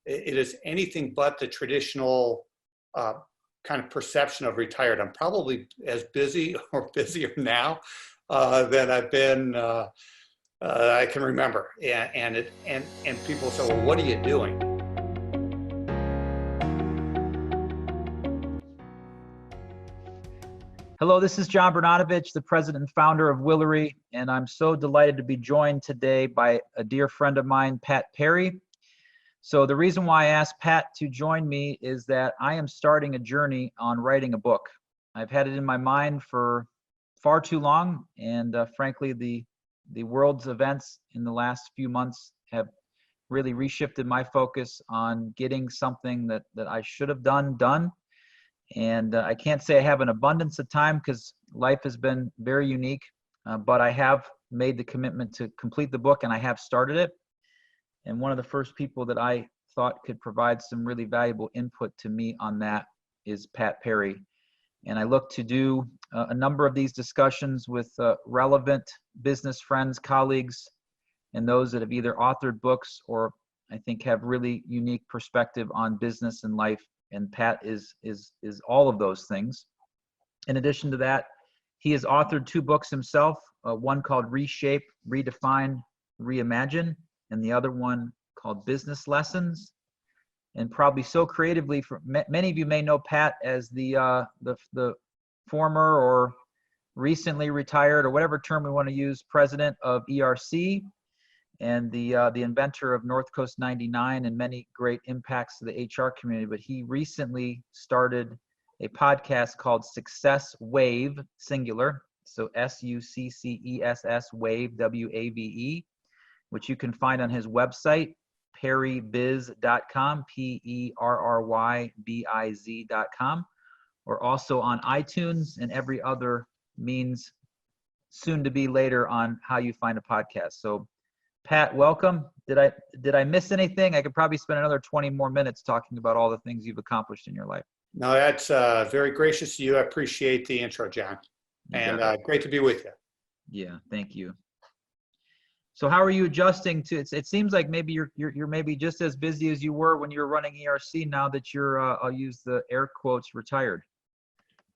it is anything but the traditional kind of perception of retired. I'm probably as busy or busier now than I've been I can remember. And people say, well, what are you doing? Hello, this is John Bernatovich, the president and founder of Willery, and I'm so delighted to be joined today by a dear friend of mine, Pat Perry. So the reason why I asked Pat to join me is that I am starting a journey on writing a book. I've had it in my mind for far too long, and frankly, the world's events in the last few months have really reshifted my focus on getting something that I should have done. And I can't say I have an abundance of time because life has been very unique, but I have made the commitment to complete the book, and I have started it. And one of the first people that I thought could provide some really valuable input to me on that is Pat Perry. And I look to do a number of these discussions with relevant business friends, colleagues, and those that have either authored books or I think have really unique perspective on business and life. And Pat is all of those things. In addition to that, he has authored 2 books himself, one called Reshape, Redefine, Reimagine, and the other one called Business Lessons. And probably so creatively, for many of you may know Pat as the former or recently retired, or whatever term we want to use, president of ERC, and the inventor of North Coast 99 and many great impacts to the HR community. But he recently started a podcast called Success Wave, singular, so SUCCESS Wave, WAVE, which you can find on his website, perrybiz.com, PERRYBIZ.com, or also on iTunes and every other means soon to be later on how you find a podcast. So Pat, welcome. Did I miss anything? I could probably spend another 20 more minutes talking about all the things you've accomplished in your life. No, that's very gracious of you. I appreciate the intro, John, and great to be with you. Yeah, thank you. So how are you adjusting to it? Seems like maybe you're maybe just as busy as you were when you were running ERC now that you're I'll use the air quotes retired.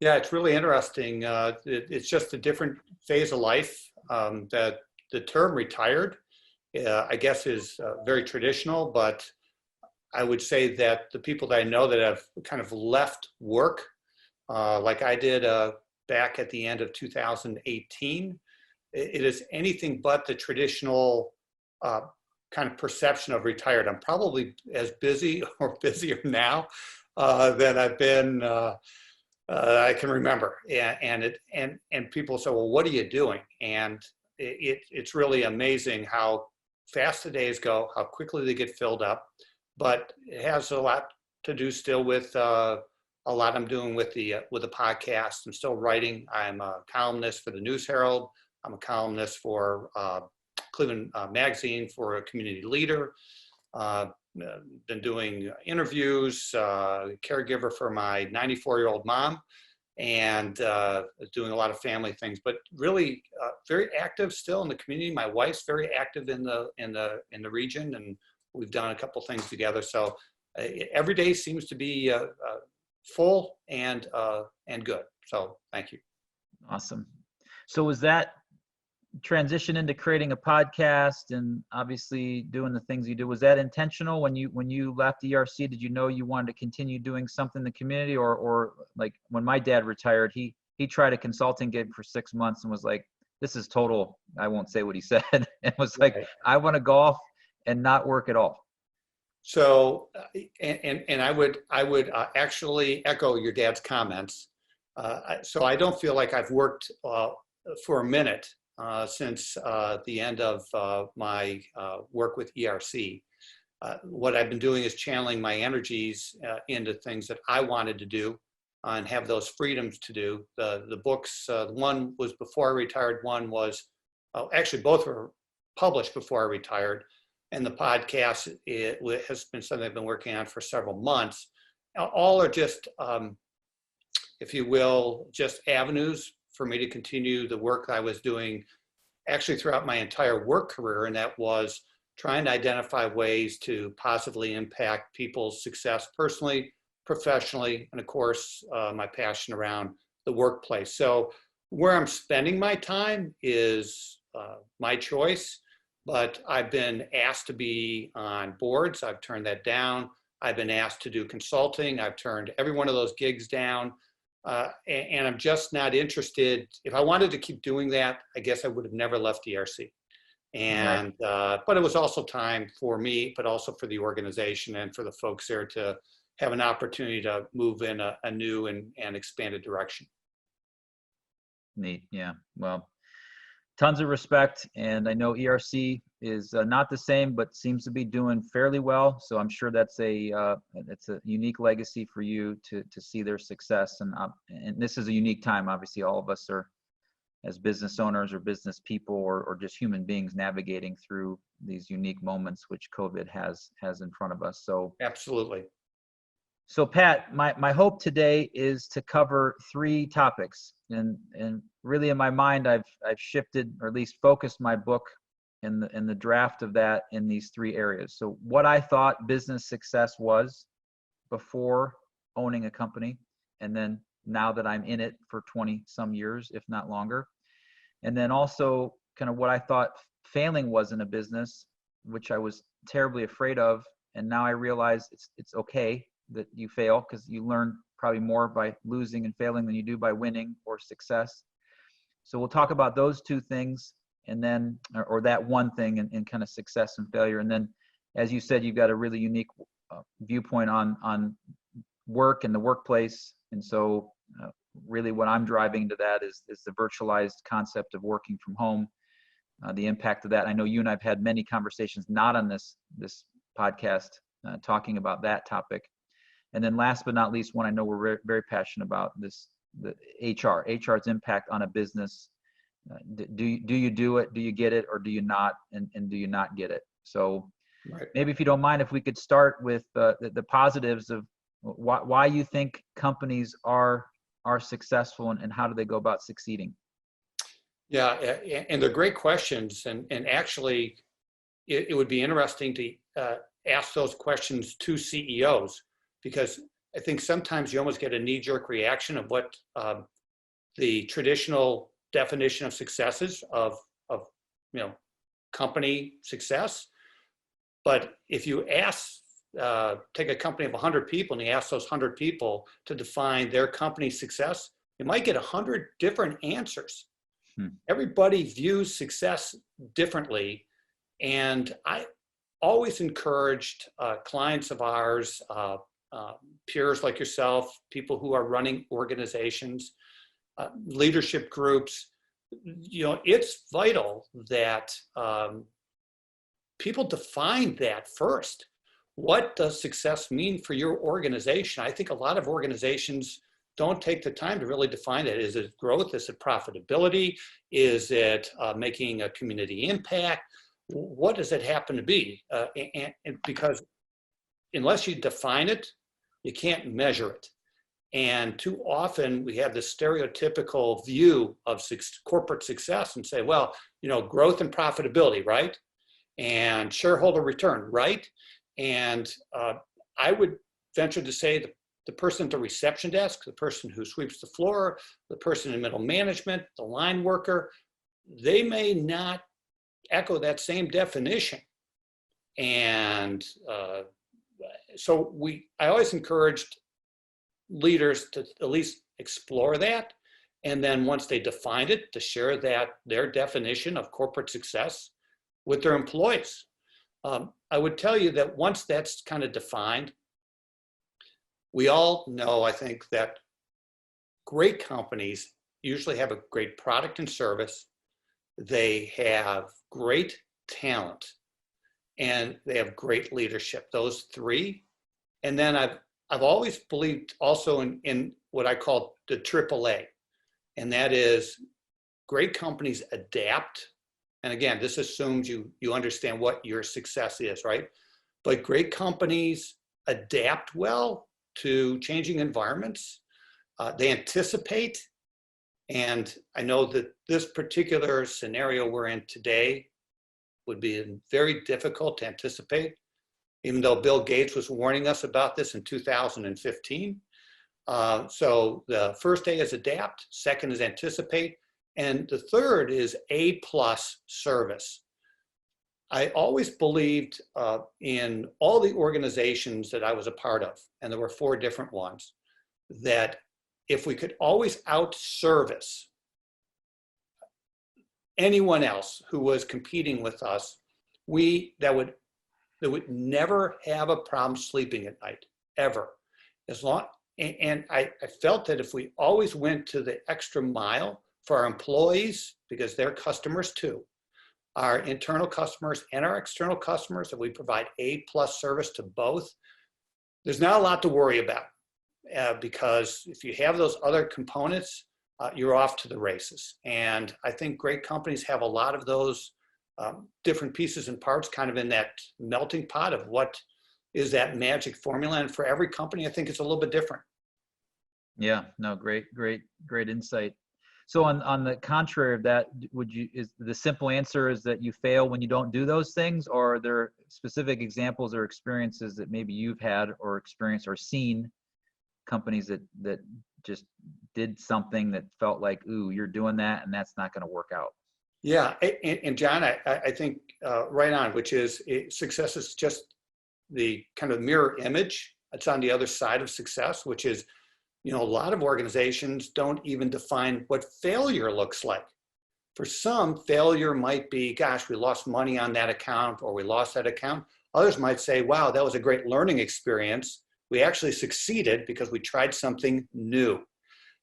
Yeah, it's really interesting. It's just a different phase of life. That the term retired, I guess, is very traditional, but I would say that the people that I know that have kind of left work, like I did back at the end of 2018, it is anything but the traditional kind of perception of retired. I'm probably as busy or busier now than I've been I can remember. And people say, well, what are you doing? And it's really amazing how fast the days go, how quickly they get filled up. But it has a lot to do still with a lot I'm doing with the podcast. I'm still writing. I'm a columnist for the News Herald. I'm a columnist for Cleveland Magazine for a community leader. Been doing interviews, caregiver for my 94-year-old mom, and doing a lot of family things. But really, very active still in the community. My wife's very active in the region, and we've done a couple things together. So every day seems to be full and good. So thank you. Awesome. So was that transition into creating a podcast and obviously doing the things you do, was that intentional when you left ERC? Did you know you wanted to continue doing something in the community, or like when my dad retired, he tried a consulting gig for 6 months and was like, this is total, I won't say what he said, and was like, right, I want to golf and not work at all. So and I would actually echo your dad's comments. So I don't feel like I've worked for a minute since the end of my work with ERC. What I've been doing is channeling my energies into things that I wanted to do and have those freedoms to do. The books, one was before I retired, one was, actually both were published before I retired. And the podcast, it has been something I've been working on for several months. All are just, if you will, just avenues for me to continue the work I was doing actually throughout my entire work career, and that was trying to identify ways to positively impact people's success personally, professionally, and of course, my passion around the workplace. So where I'm spending my time is my choice, but I've been asked to be on boards. I've turned that down. I've been asked to do consulting. I've turned every one of those gigs down. And I'm just not interested. If I wanted to keep doing that, I guess I would have never left ERC. And, but it was also time for me, but also for the organization and for the folks there to have an opportunity to move in a new and expanded direction. Neat. Yeah. Well, tons of respect. And I know ERC is not the same, but seems to be doing fairly well. So I'm sure that's it's a unique legacy for you to see their success. And this is a unique time. Obviously, all of us are, as business owners or business people or just human beings, navigating through these unique moments which COVID has in front of us. So absolutely. So Pat, my hope today is to cover 3 topics, and really in my mind I've shifted, or at least focused my book in the draft of that in these 3 areas. So what I thought business success was before owning a company, and then now that I'm in it for 20 some years, if not longer. And then also kind of what I thought failing was in a business, which I was terribly afraid of. And now I realize it's okay that you fail, because you learn probably more by losing and failing than you do by winning or success. So we'll talk about those 2 things, and then, or that one thing, and kind of success and failure. And then, as you said, you've got a really unique viewpoint on work and the workplace. And so really what I'm driving to that is the virtualized concept of working from home, the impact of that. I know you and I've had many conversations, not on this podcast, talking about that topic. And then last but not least, one I know we're very, very passionate about, the HR's impact on a business. Do you do it? Do you get it? Or do you not? And do you not get it? So maybe if you don't mind, if we could start with the positives of why you think companies are successful, and how do they go about succeeding? Yeah, and they're great questions. And actually, it would be interesting to ask those questions to CEOs, because I think sometimes you almost get a knee-jerk reaction of what the traditional definition of success is of company success. But if you take a company of 100 people and you ask those 100 people to define their company's success, you might get 100 different answers. Everybody views success differently. And I always encouraged clients of ours, peers like yourself, people who are running organizations, leadership groups, it's vital that people define that first. What does success mean for your organization? I think a lot of organizations don't take the time to really define it. Is it growth? Is it profitability? Is it making a community impact? What does it happen to be? And because unless you define it, you can't measure it. And too often we have this stereotypical view of corporate success and say, well, growth and profitability, right? And shareholder return, right? And I would venture to say the person at the reception desk, the person who sweeps the floor, the person in middle management, the line worker, they may not echo that same definition. And so I always encouraged leaders to at least explore that. And then once they defined it, to share their definition of corporate success with their employees. I would tell you that once that's kind of defined, we all know, I think, that great companies usually have a great product and service. They have great talent, and they have great leadership, those 3. And then I've always believed also in what I call the AAA, and that is great companies adapt. And again, this assumes you understand what your success is, right? But great companies adapt well to changing environments. They anticipate. And I know that this particular scenario we're in today, would be very difficult to anticipate, even though Bill Gates was warning us about this in 2015. So the first A is adapt, second is anticipate, and the third is A+ service. I always believed in all the organizations that I was a part of, and there were 4 different ones, that if we could always out-service anyone else who was competing with us, that would never have a problem sleeping at night, ever. And I felt that if we always went to the extra mile for our employees, because they're customers too, our internal customers and our external customers, that we provide A+ service to both, there's not a lot to worry about. Because if you have those other components, you're off to the races. And I think great companies have a lot of those different pieces and parts kind of in that melting pot of what is that magic formula. And for every company, I think it's a little bit different. Yeah, no, great insight. So on the contrary of that, is the simple answer is that you fail when you don't do those things, or are there specific examples or experiences that maybe you've had or experienced or seen companies that just did something that felt like, ooh, you're doing that and that's not going to work out? Yeah, and John, I think right on, which is success is just the kind of mirror image. It's on the other side of success, which is, a lot of organizations don't even define what failure looks like. For some, failure might be, gosh, we lost money on that account, or we lost that account. Others might say, wow, that was a great learning experience. We actually succeeded because we tried something new.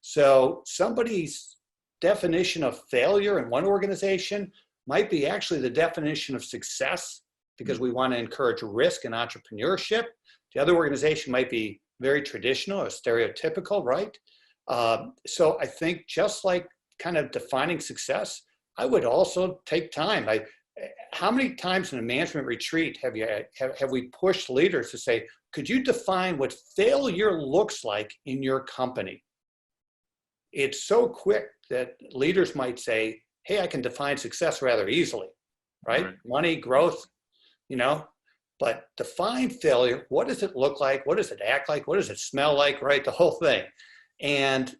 So somebody's definition of failure in one organization might be actually the definition of success, because we want to encourage risk and entrepreneurship. The other organization might be very traditional or stereotypical, right? So I think just like kind of defining success, I would also take time. How many times in a management retreat have we pushed leaders to say, could you define what failure looks like in your company? It's so quick that leaders might say, hey, I can define success rather easily, right? Money, growth, but define failure. What does it look like? What does it act like? What does it smell like, right? The whole thing. And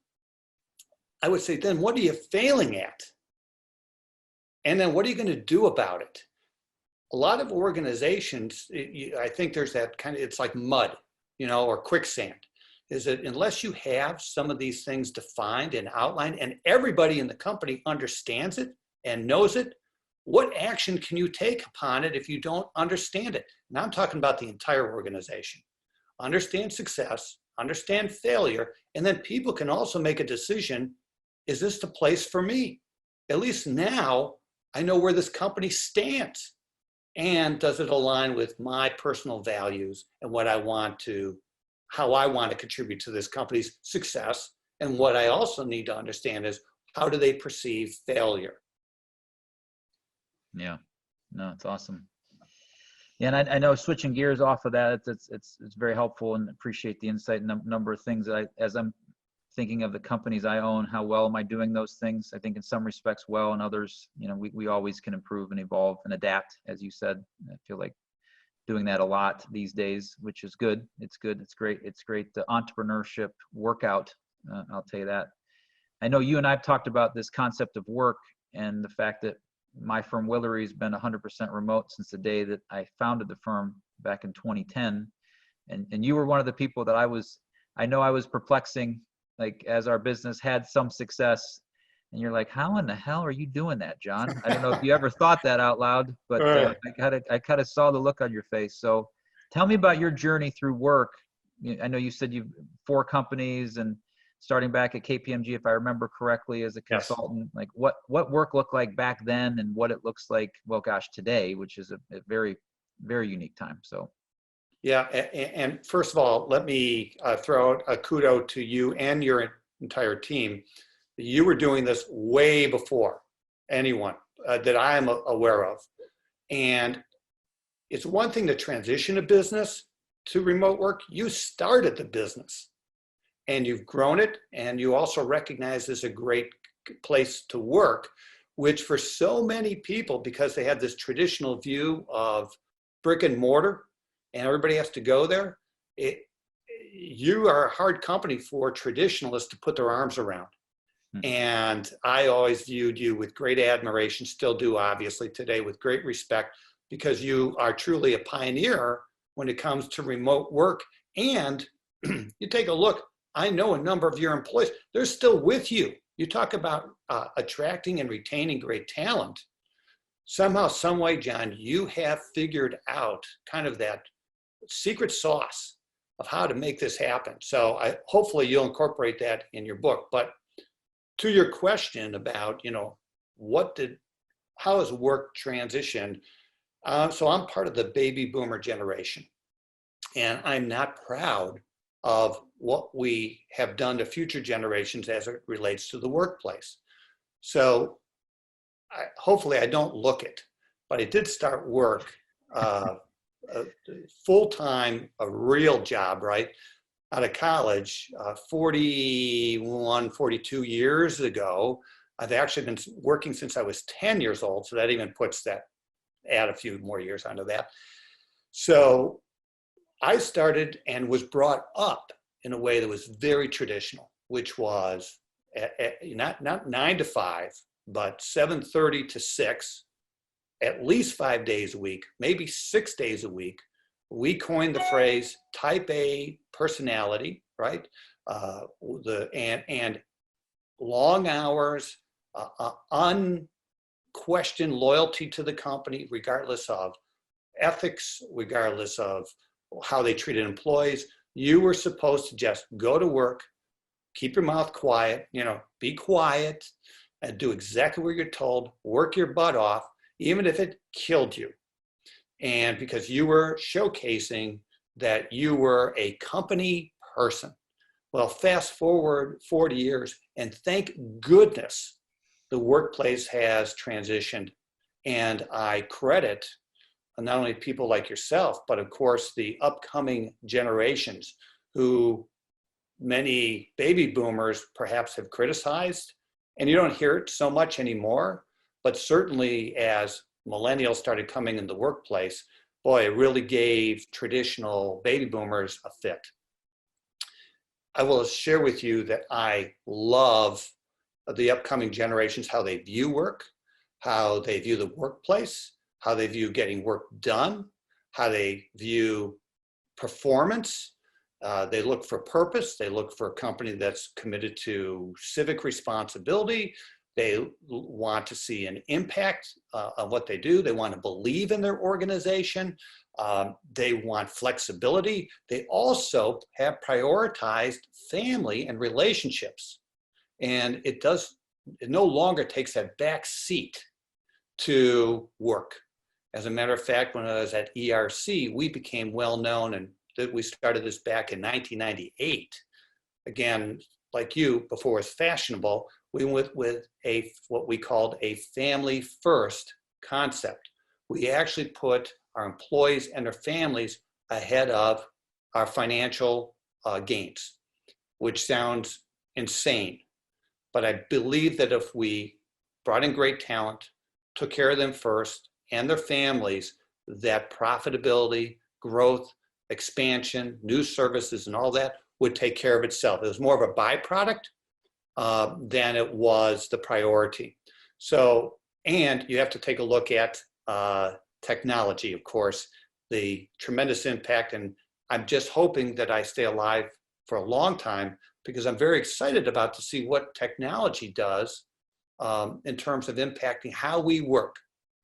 I would say, then what are you failing at? And then what are you going to do about it? A lot of organizations, I think there's that kind of, it's like mud, or quicksand, is that unless you have some of these things defined and outlined, and everybody in the company understands it and knows it, what action can you take upon it if you don't understand it? And I'm talking about the entire organization. Understand success, understand failure, and then people can also make a decision, is this the place for me? At least now I know where this company stands. And does it align with my personal values and how I want to contribute to this company's success? And what I also need to understand is, how do they perceive failure? Yeah, no, it's awesome. Yeah, and I know switching gears off of that, it's very helpful, and appreciate the insight and number of things that as I'm thinking of the companies I own, how well am I doing those things? I think in some respects well, and others, we always can improve and evolve and adapt, as you said. I feel like doing that a lot these days, which is good. It's good. It's great. It's great. The entrepreneurship workout, I'll tell you that. I know you and I've talked about this concept of work and the fact that my firm Willery has been 100% remote since the day that I founded the firm back in 2010. And you were one of the people that I know I was perplexing, like as our business had some success, and you're like, how in the hell are you doing that, John? I don't know if you ever thought that out loud, but I kind of saw the look on your face. So tell me about your journey through work. I know you said you've 4 companies, and starting back at KPMG, if I remember correctly, as a consultant. Yes. Like what work looked like back then and what it looks like, well, gosh, today, which is a very, very unique time. So. Yeah. And first of all, let me throw out a kudo to you and your entire team. You were doing this way before anyone that I am aware of. And it's one thing to transition a business to remote work. You started the business and you've grown it, and you also recognize it's a great place to work. which for so many people, because they have this traditional view of brick and mortar and everybody has to go there, you are a hard company for traditionalists to put their arms around. And I always viewed you with great admiration, still do obviously today, with great respect, because you are truly a pioneer when it comes to remote work. And you take a look, I know a number of your employees, they're still with you. You talk about attracting and retaining great talent. Somehow, some way, John, you have figured out kind of that secret sauce of how to make this happen. So hopefully you'll incorporate that in your book. But to your question about, how has work transitioned? So I'm part of the baby boomer generation, and I'm not proud of what we have done to future generations as it relates to the workplace. So hopefully I don't look it, but I did start work full-time, a real job, right, out of college 41, 42 years ago. I've actually been working since I was 10 years old, so that even add a few more years onto that. So I started and was brought up in a way that was very traditional, which was not 9 to 5, but 7:30 to 6, at least 5 days a week, maybe 6 days a week. We coined the phrase type A personality, right? And long hours, unquestioned loyalty to the company, regardless of ethics, regardless of how they treated employees. You were supposed to just go to work, keep your mouth quiet, be quiet, and do exactly what you're told, work your butt off, even if it killed you. And because you were showcasing that you were a company person. Well, fast forward 40 years, and thank goodness the workplace has transitioned. And I credit not only people like yourself, but of course the upcoming generations who many baby boomers perhaps have criticized. And you don't hear it so much anymore, but certainly as millennials started coming in the workplace, boy, it really gave traditional baby boomers a fit. I will share with you that I love the upcoming generations, how they view work, how they view the workplace, how they view getting work done, how they view performance. They look for purpose. They look for a company that's committed to civic responsibility. They want to see an impact of what they do. They want to believe in their organization. They want flexibility. They also have prioritized family and relationships. And it no longer takes that back seat to work. As a matter of fact, when I was at ERC, we became well known, and we started this back in 1998. Again, like you, before it was fashionable, we went with what we called a family first concept. We actually put our employees and their families ahead of our financial gains, which sounds insane. But I believe that if we brought in great talent, took care of them first and their families, that profitability, growth, expansion, new services, and all that would take care of itself. It was more of a byproduct than it was the priority. So, and you have to take a look at technology, of course, the tremendous impact. And I'm just hoping that I stay alive for a long time, because I'm very excited about to see what technology does in terms of impacting how we work,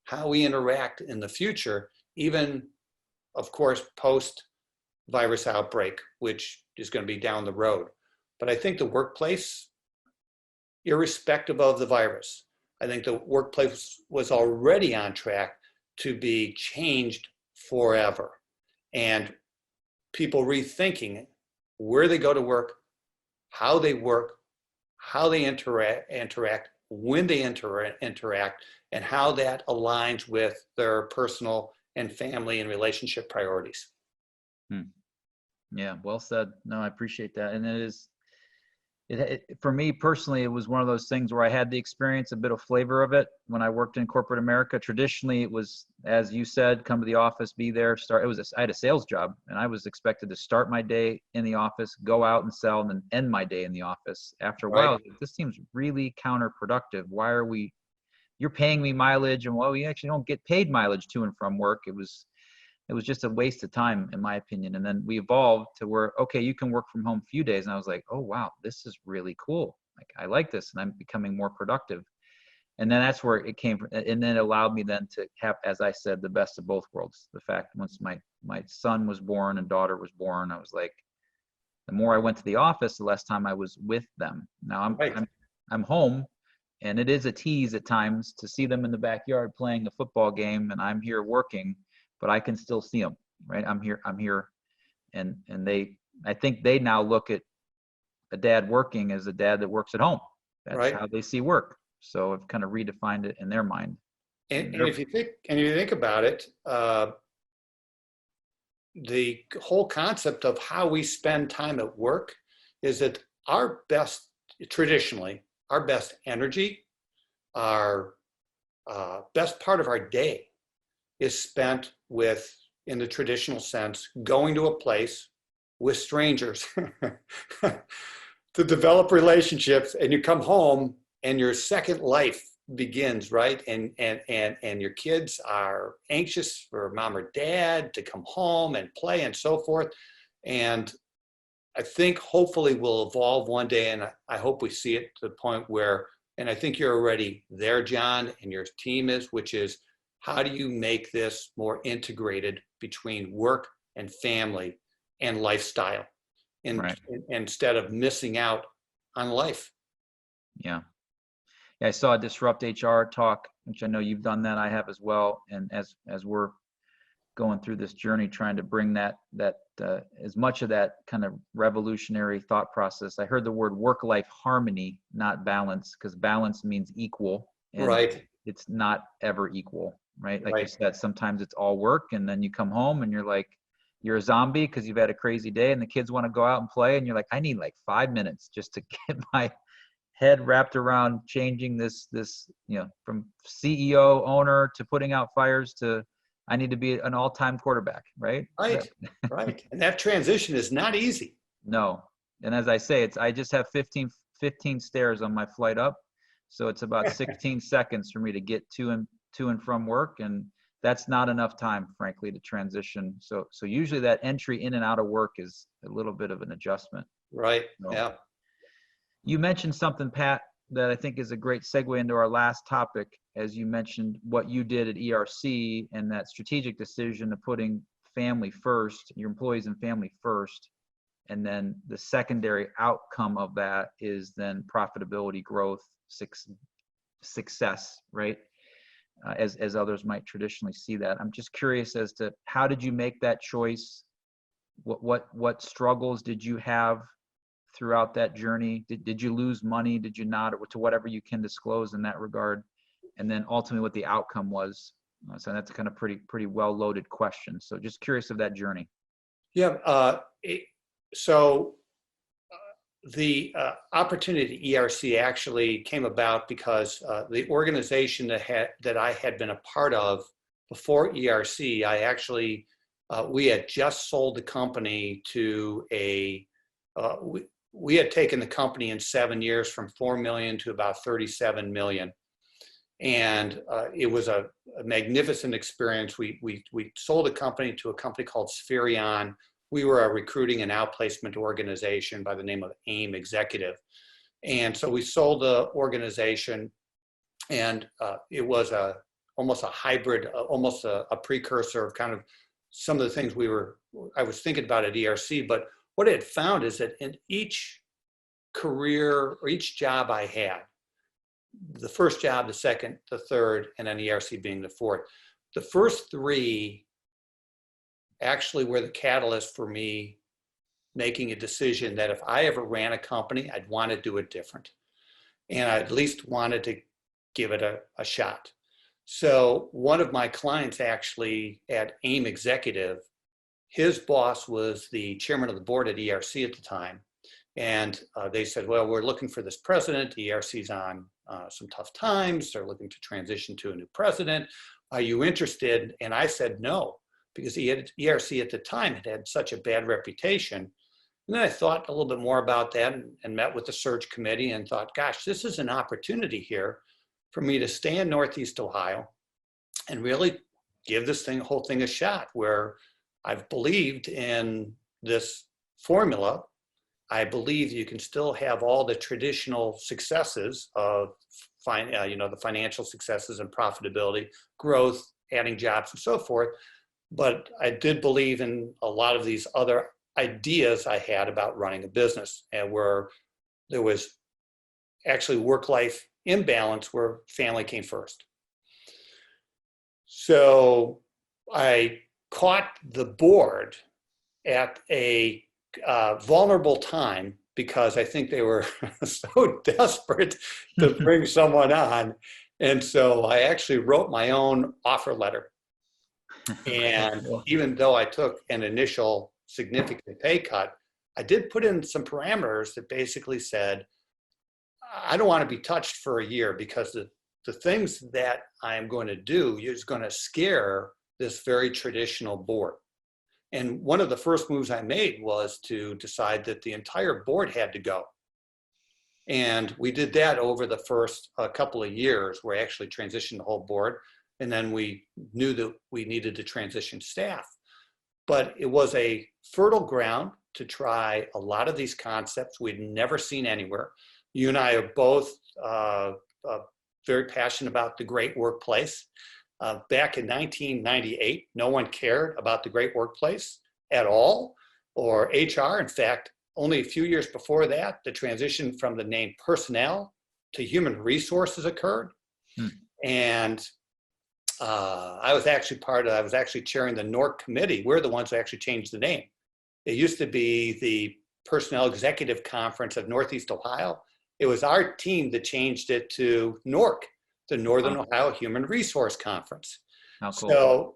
how we interact in the future, even, of course, post-virus outbreak, which is going to be down the road. But I think the workplace, irrespective of the virus, I think the workplace was already on track to be changed forever. And people rethinking where they go to work, how they interact, when they interact, and how that aligns with their personal and family and relationship priorities. Yeah, well said. No, I appreciate that. And For me personally, it was one of those things where I had the experience, a bit of flavor of it when I worked in corporate America. Traditionally, it was, as you said, come to the office, be there, start. I had a sales job, and I was expected to start my day in the office, go out and sell, and then end my day in the office. After a while, this seems really counterproductive. Why are we? You're paying me mileage, and well, we actually don't get paid mileage to and from work. It was just a waste of time, in my opinion. And then we evolved to where, okay, you can work from home a few days. And I was like, oh, wow, this is really cool. Like, I like this, and I'm becoming more productive. And then that's where it came from. And then it allowed me then to have, as I said, the best of both worlds. The fact once my son was born and daughter was born, I was like, the more I went to the office, the less time I was with them. Now I'm home, and it is a tease at times to see them in the backyard playing a football game, and I'm here working, but I can still see them, right? I'm here, and I think they now look at a dad working as a dad that works at home. That's how they see work. So I've kind of redefined it in their mind. And if you think about it, the whole concept of how we spend time at work is that traditionally, our best energy, our best part of our day is spent with, in the traditional sense, going to a place with strangers to develop relationships, and you come home and your second life begins, right? And your kids are anxious for mom or dad to come home and play and so forth. And I think hopefully we'll evolve one day, and I hope we see it to the point where, and I think you're already there, John, and your team is, which is, how do you make this more integrated between work and family and lifestyle, instead of missing out on life? Yeah. I saw Disrupt HR talk, which I know you've done that. I have as well. And as we're going through this journey, trying to bring that as much of that kind of revolutionary thought process. I heard the word work-life harmony, not balance, because balance means equal. And it's not ever equal, right? Like you said, sometimes it's all work, and then you come home and you're a zombie because you've had a crazy day, and the kids want to go out and play, and you're like, I need like 5 minutes just to get my head wrapped around changing this, from CEO, owner, to putting out fires, to I need to be an all-time quarterback, right? Right. And that transition is not easy. No. And as I say, I just have 15 stairs on my flight up. So it's about 16 seconds for me to get to and from work. And that's not enough time, frankly, to transition. So usually that entry in and out of work is a little bit of an adjustment. Right. So, yeah. You mentioned something, Pat, that I think is a great segue into our last topic, as you mentioned what you did at ERC and that strategic decision of putting family first, your employees and family first. And then the secondary outcome of that is then profitability, growth, success, right? As others might traditionally see that. I'm just curious as to how did you make that choice? What struggles did you have throughout that journey? Did you lose money? Did you not? Or to whatever you can disclose in that regard. And then ultimately what the outcome was. So that's kind of pretty well loaded question. So just curious of that journey. Yeah. The opportunity at ERC actually came about because the organization that I had been a part of before ERC, we had just sold the company to we had taken the company in 7 years from 4 million to about 37 million. And it was a magnificent experience. We sold the company to a company called Spherion. We were a recruiting and outplacement organization by the name of AIM Executive. And so we sold the organization, and it was almost a hybrid, almost a precursor of kind of some of the things I was thinking about at ERC. But what I had found is that in each career or each job I had, the first job, the second, the third, and then ERC being the fourth, the first three actually were the catalyst for me making a decision that if I ever ran a company, I'd want to do it different. And I at least wanted to give it a shot. So one of my clients actually at AIM Executive, his boss was the chairman of the board at ERC at the time. And they said, well, we're looking for this president. ERC's on some tough times. They're looking to transition to a new president. Are you interested? And I said no, because ERC at the time had such a bad reputation. And then I thought a little bit more about that and met with the search committee and thought, gosh, this is an opportunity here for me to stay in Northeast Ohio and really give this whole thing a shot, where I've believed in this formula. I believe you can still have all the traditional successes of the financial successes and profitability, growth, adding jobs and so forth. But I did believe in a lot of these other ideas I had about running a business, and where there was actually work-life imbalance where family came first. So I caught the board at a vulnerable time, because I think they were so desperate to bring someone on. And so I actually wrote my own offer letter. And even though I took an initial significant pay cut, I did put in some parameters that basically said, I don't want to be touched for a year, because the things that I'm going to do is going to scare this very traditional board. And one of the first moves I made was to decide that the entire board had to go. And we did that over the first couple of years, where I actually transitioned the whole board. And then we knew that we needed to transition staff. But it was a fertile ground to try a lot of these concepts we'd never seen anywhere. You and I are both very passionate about the great workplace. Back in 1998, no one cared about the great workplace at all, or HR. In fact, only a few years before that, the transition from the name personnel to human resources occurred. And I was actually chairing the NORC committee. We're the ones who actually changed the name. It used to be the Personnel Executive Conference of Northeast Ohio. It was our team that changed it to NORC, the Northern Ohio Human Resource Conference. Oh, cool. So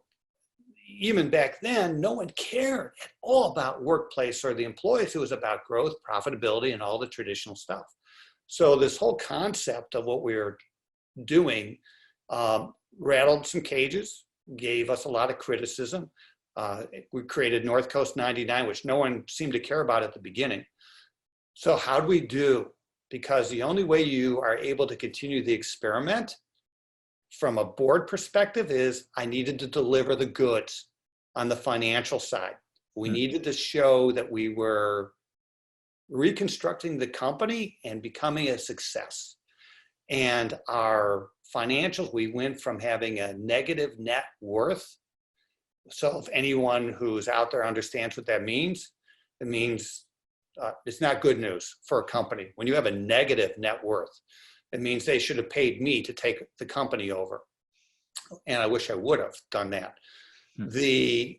even back then, no one cared at all about workplace or the employees. It was about growth, profitability, and all the traditional stuff. So this whole concept of what we were doing rattled some cages, gave us a lot of criticism. We created North Coast 99, which no one seemed to care about at the beginning. So how'd we do? Because the only way you are able to continue the experiment from a board perspective is I needed to deliver the goods on the financial side. We needed to show that we were reconstructing the company and becoming a success. And our financials, we went from having a negative net worth. So if anyone who's out there understands what that means, it means it's not good news for a company. When you have a negative net worth, it means they should have paid me to take the company over. And I wish I would have done that. The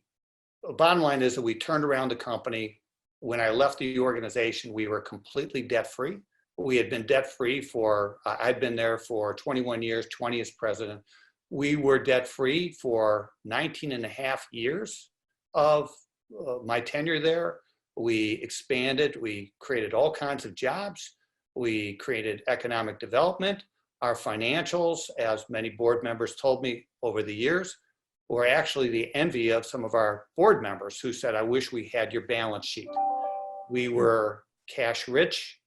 bottom line is that we turned around the company. When I left the organization, we were completely debt-free. We had been debt-free for, I'd been there for 21 years, 20 as president. We were debt-free for 19 and a half years of my tenure there. We expanded, we created all kinds of jobs. We created economic development. Our financials, as many board members told me over the years, were actually the envy of some of our board members who said, I wish we had your balance sheet. We were cash rich.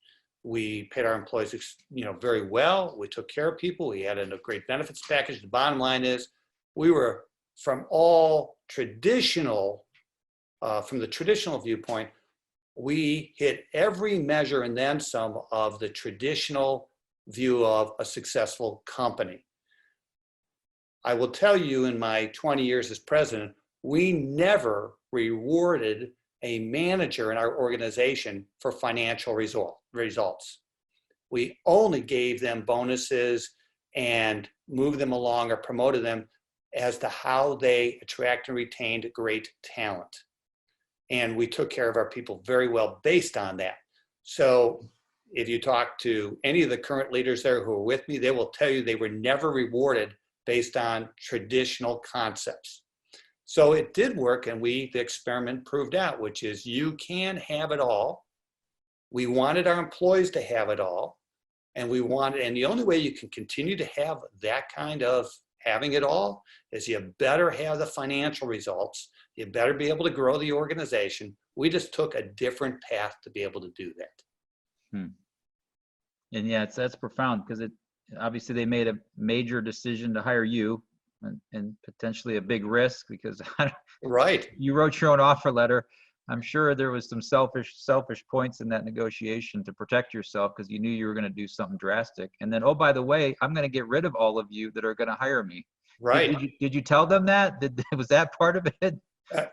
We paid our employees, very well. We took care of people. We had a great benefits package. The bottom line is we were from all traditional, from the traditional viewpoint, we hit every measure and then some of the traditional view of a successful company. I will tell you, in my 20 years as president, we never rewarded a manager in our organization for financial results. We only gave them bonuses and moved them along or promoted them as to how they attract and retained great talent. And we took care of our people very well based on that. So if you talk to any of the current leaders there who are with me, they will tell you they were never rewarded based on traditional concepts. So it did work, and the experiment proved out, which is you can have it all We wanted our employees to have it all. And the only way you can continue to have that kind of having it all is you better have the financial results. You better be able to grow the organization. We just took a different path to be able to do that. And yeah, that's profound, because obviously they made a major decision to hire you, and potentially a big risk, because Right. you wrote your own offer letter. I'm sure there was some selfish points in that negotiation to protect yourself, because you knew you were going to do something drastic. And then, oh, by the way, I'm going to get rid of all of you that are going to hire me. Right. Did you tell them that? Was that part of it?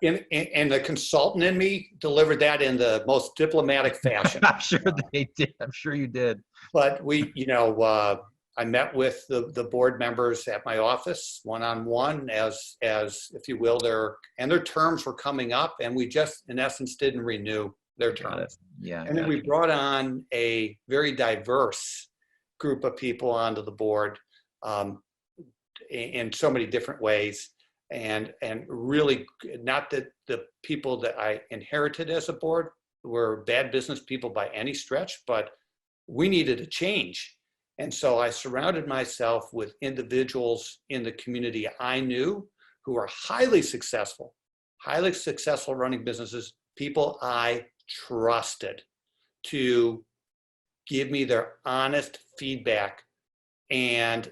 And the consultant in me delivered that in the most diplomatic fashion. I'm sure they did. I'm sure you did. But I met with the board members at my office one-on-one as if you will, their terms were coming up, and we just in essence didn't renew their terms. Yeah. And then we brought on a very diverse group of people onto the board in so many different ways. And really, not that the people that I inherited as a board were bad business people by any stretch, but we needed a change. And so I surrounded myself with individuals in the community I knew who are highly successful running businesses, people I trusted to give me their honest feedback. And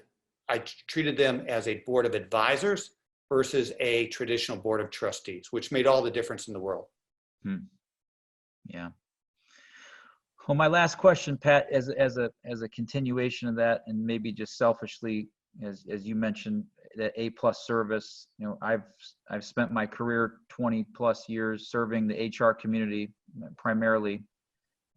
I treated them as a board of advisors versus a traditional board of trustees, which made all the difference in the world. Yeah. Well, my last question, Pat, as a continuation of that, and maybe just selfishly, as you mentioned, that A+ service. I've spent my career 20+ years serving the HR community primarily,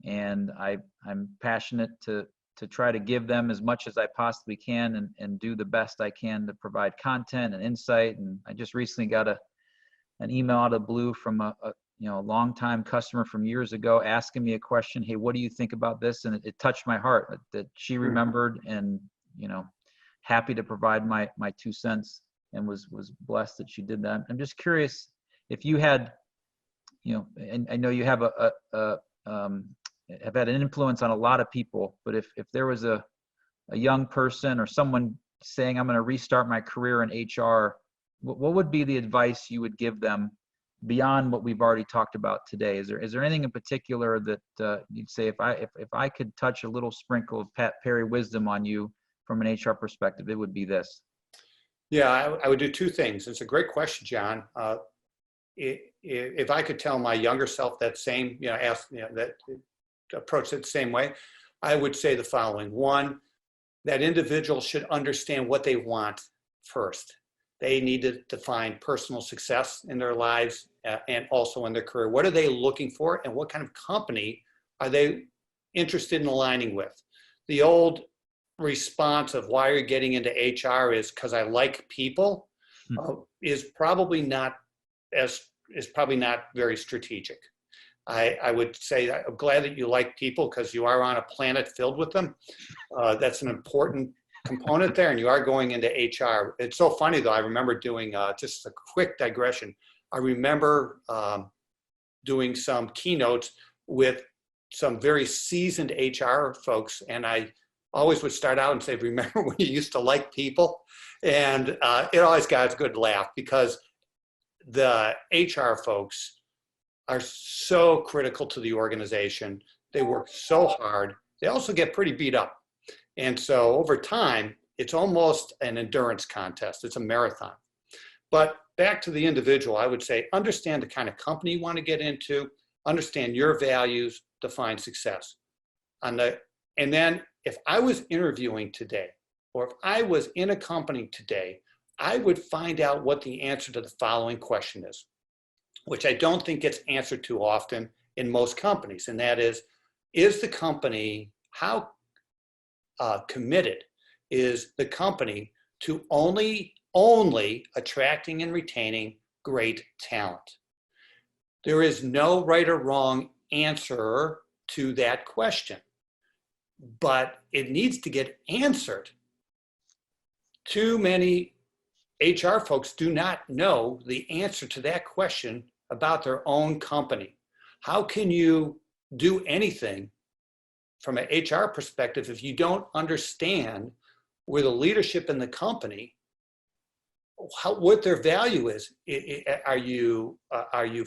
and I'm passionate to try to give them as much as I possibly can, and do the best I can to provide content and insight. And I just recently got an email out of the blue from a longtime customer from years ago asking me a question. Hey, what do you think about this? And it touched my heart that she remembered, and happy to provide my 2 cents, and was blessed that she did that. I'm just curious if you had, and I know you have have had an influence on a lot of people, but if there was a young person or someone saying, I'm going to restart my career in HR, what would be the advice you would give them beyond what we've already talked about today? Is there anything in particular that you'd say, if I could touch a little sprinkle of Pat Perry wisdom on you from an HR perspective, it would be this? Yeah, I would do two things. It's a great question, John. If I could tell my younger self that same, that approach it the same way, I would say the following. One, that individual should understand what they want first. They need to define personal success in their lives and also in their career. What are they looking for, and what kind of company are they interested in aligning with? The old response of why are you getting into HR is because I like people is probably not very strategic. I would say I'm glad that you like people, because you are on a planet filled with them. That's an important component there, and you are going into HR. It's so funny though. I remember doing just a quick digression. I remember doing some keynotes with some very seasoned HR folks, and I always would start out and say, remember when you used to like people? And it always got a good laugh, because the HR folks are so critical to the organization. They work so hard. They also get pretty beat up. And so over time, it's almost an endurance contest. It's a marathon. But back to the individual, I would say, understand the kind of company you want to get into, understand your values, define success. And then if I was interviewing today, or if I was in a company today, I would find out what the answer to the following question is, which I don't think gets answered too often in most companies. And that is the company, how committed is the company to only attracting and retaining great talent? There is no right or wrong answer to that question, but it needs to get answered. Too many HR folks do not know the answer to that question about their own company. How can you do anything from an HR perspective, if you don't understand where the leadership in the company, what their value is, are you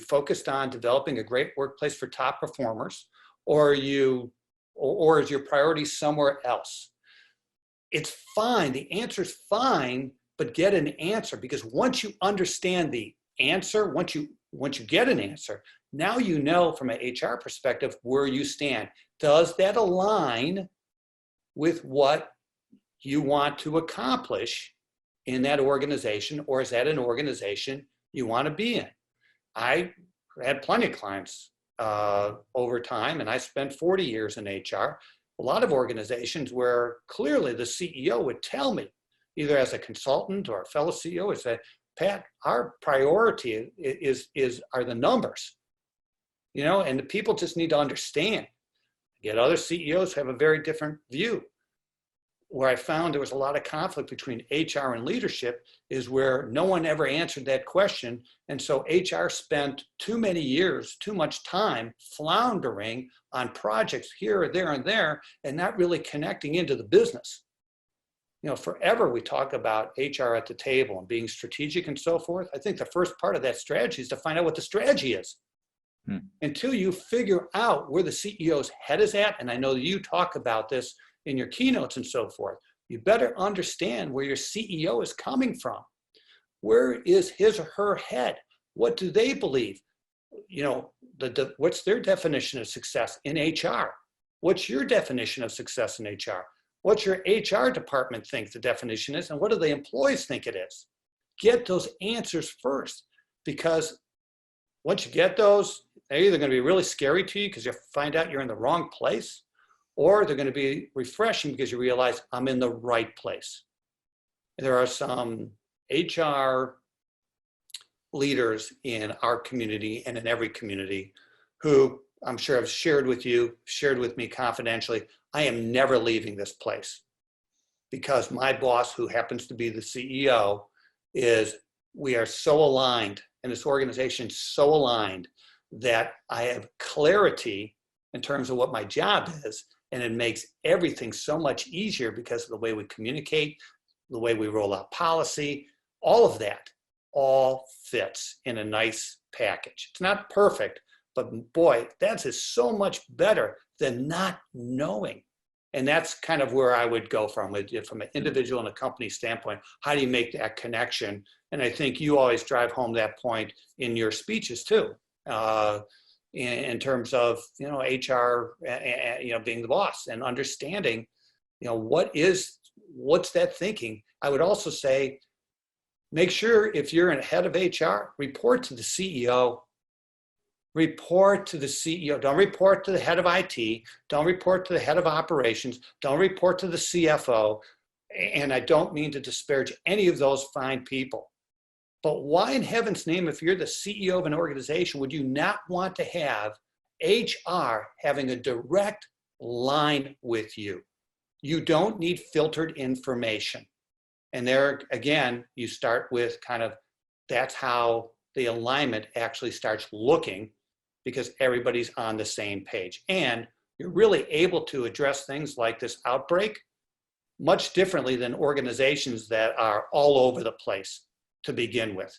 focused on developing a great workplace for top performers, or or is your priority somewhere else? It's fine. The answer's fine, but get an answer, because once you understand the answer, once you get an answer, now you know from an HR perspective where you stand. Does that align with what you want to accomplish in that organization, or is that an organization you want to be in? I had plenty of clients over time, and I spent 40 years in HR. A lot of organizations where clearly the CEO would tell me, either as a consultant or a fellow CEO, would say, Pat, our priority are the numbers, and the people just need to understand. Yet other CEOs have a very different view. Where I found there was a lot of conflict between HR and leadership is where no one ever answered that question. And so HR spent too many years, too much time floundering on projects here or there and there, and not really connecting into the business. Forever we talk about HR at the table and being strategic and so forth. I think the first part of that strategy is to find out what the strategy is. Until you figure out where the CEO's head is at, and I know that you talk about this in your keynotes and so forth, you better understand where your CEO is coming from. Where is his or her head? What do they believe? What's their definition of success in HR? What's your definition of success in HR? What's your HR department think the definition is, and what do the employees think it is? Get those answers first, because once you get those, they're either going to be really scary to you because you find out you're in the wrong place, or they're going to be refreshing because you realize I'm in the right place. There are some HR leaders in our community and in every community who I'm sure have shared with me confidentially, I am never leaving this place, because my boss, who happens to be the CEO, we are so aligned, and this organization is so aligned that I have clarity in terms of what my job is. And it makes everything so much easier because of the way we communicate, the way we roll out policy, all of that all fits in a nice package. It's not perfect, but boy, that is so much better than not knowing. And that's kind of where I would go from an individual and a company standpoint. How do you make that connection? And I think you always drive home that point in your speeches too. In terms of HR, being the boss and understanding, what's that thinking. I would also say, make sure if you're a head of HR, report to the CEO. Report to the CEO. Don't report to the head of IT. Don't report to the head of operations. Don't report to the CFO. And I don't mean to disparage any of those fine people. But why in heaven's name, if you're the CEO of an organization, would you not want to have HR having a direct line with you? You don't need filtered information. And there, again, you start with that's how the alignment actually starts looking, because everybody's on the same page. And you're really able to address things like this outbreak much differently than organizations that are all over the place to begin with.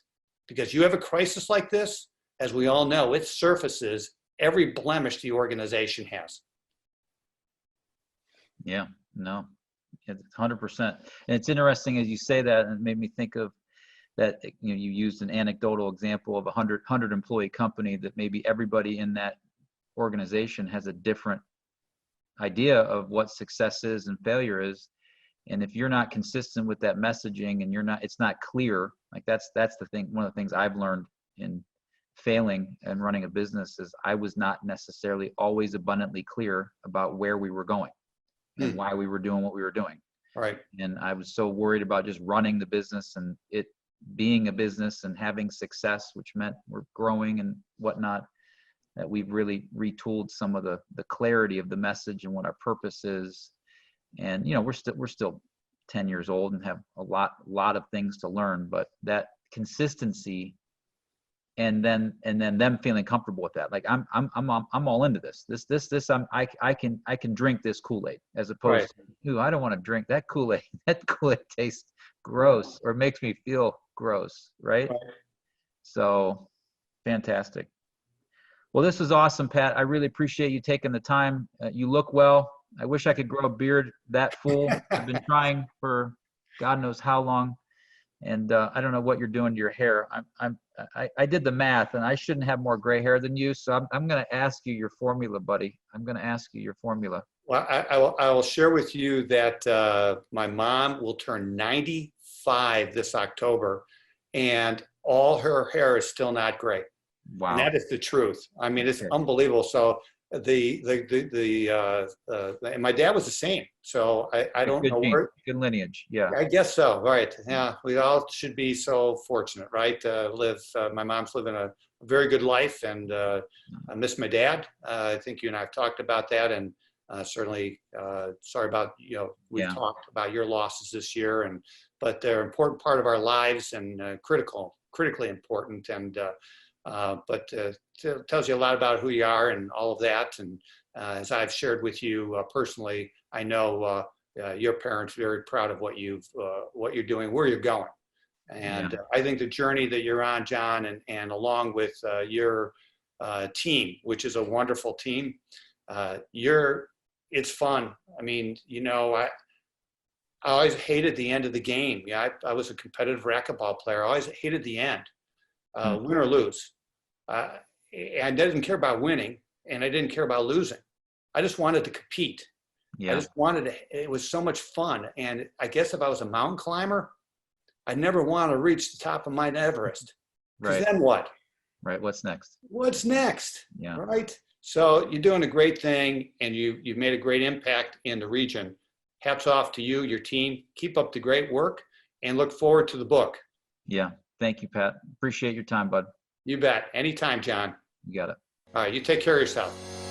Because you have a crisis like this, as we all know, it surfaces every blemish the organization has. Yeah, no, it's 100%. And it's interesting as you say that, and it made me think of that, you used an anecdotal example of a 100 employee company that maybe everybody in that organization has a different idea of what success is and failure is. And if you're not consistent with that messaging and it's not clear, like that's the thing. One of the things I've learned in failing and running a business is I was not necessarily always abundantly clear about where we were going and why we were doing what we were doing. Right. And I was so worried about just running the business and it being a business and having success, which meant we're growing and whatnot, that we've really retooled some of the clarity of the message and what our purpose is. And we're still 10 years old and have a lot of things to learn, but that consistency and then them feeling comfortable with that. Like I'm all into this. I can drink this Kool-Aid, as Right. opposed to, ooh, I don't want to drink that Kool-Aid. That Kool-Aid tastes gross or makes me feel gross, right? Right. So fantastic. Well, this was awesome, Pat. I really appreciate you taking the time. You look well. I wish I could grow a beard that full. I've been trying for God knows how long, and I don't know what you're doing to your hair. I did the math, and I shouldn't have more gray hair than you. So I'm going to ask you your formula, buddy. I'm going to ask you your formula. Well, I will share with you that my mom will turn 95 this October, and all her hair is still not gray. Wow. And that is the truth. I mean, it's Okay. unbelievable. So and my dad was the same. So I don't Good know gene, where. good lineage. Yeah. I guess so. Right. Yeah. We all should be so fortunate, right? My mom's living a very good life, and I miss my dad. I think you and I have talked about that, and certainly sorry about, we've Yeah. talked about your losses this year, but they're an important part of our lives, and critically important. And but tells you a lot about who you are and all of that. And as I've shared with you personally, I know your parents are very proud of what you're doing, where you're going. And I think the journey that you're on, John, and along with your team, which is a wonderful team, it's fun. I mean, I always hated the end of the game. Yeah, I was a competitive racquetball player. I always hated the end. Win or lose. I didn't care about winning, and I didn't care about losing. I just wanted to compete. Yeah. I just wanted to, it was so much fun. And I guess if I was a mountain climber, I'd never want to reach the top of Mount Everest. Because Right. then what? Right. What's next? What's next? Yeah. Right? So you're doing a great thing, and you've made a great impact in the region. Hats off to you, your team. Keep up the great work, and look forward to the book. Yeah. Thank you, Pat. Appreciate your time, bud. You bet. Anytime, John. You got it. All right. You take care of yourself.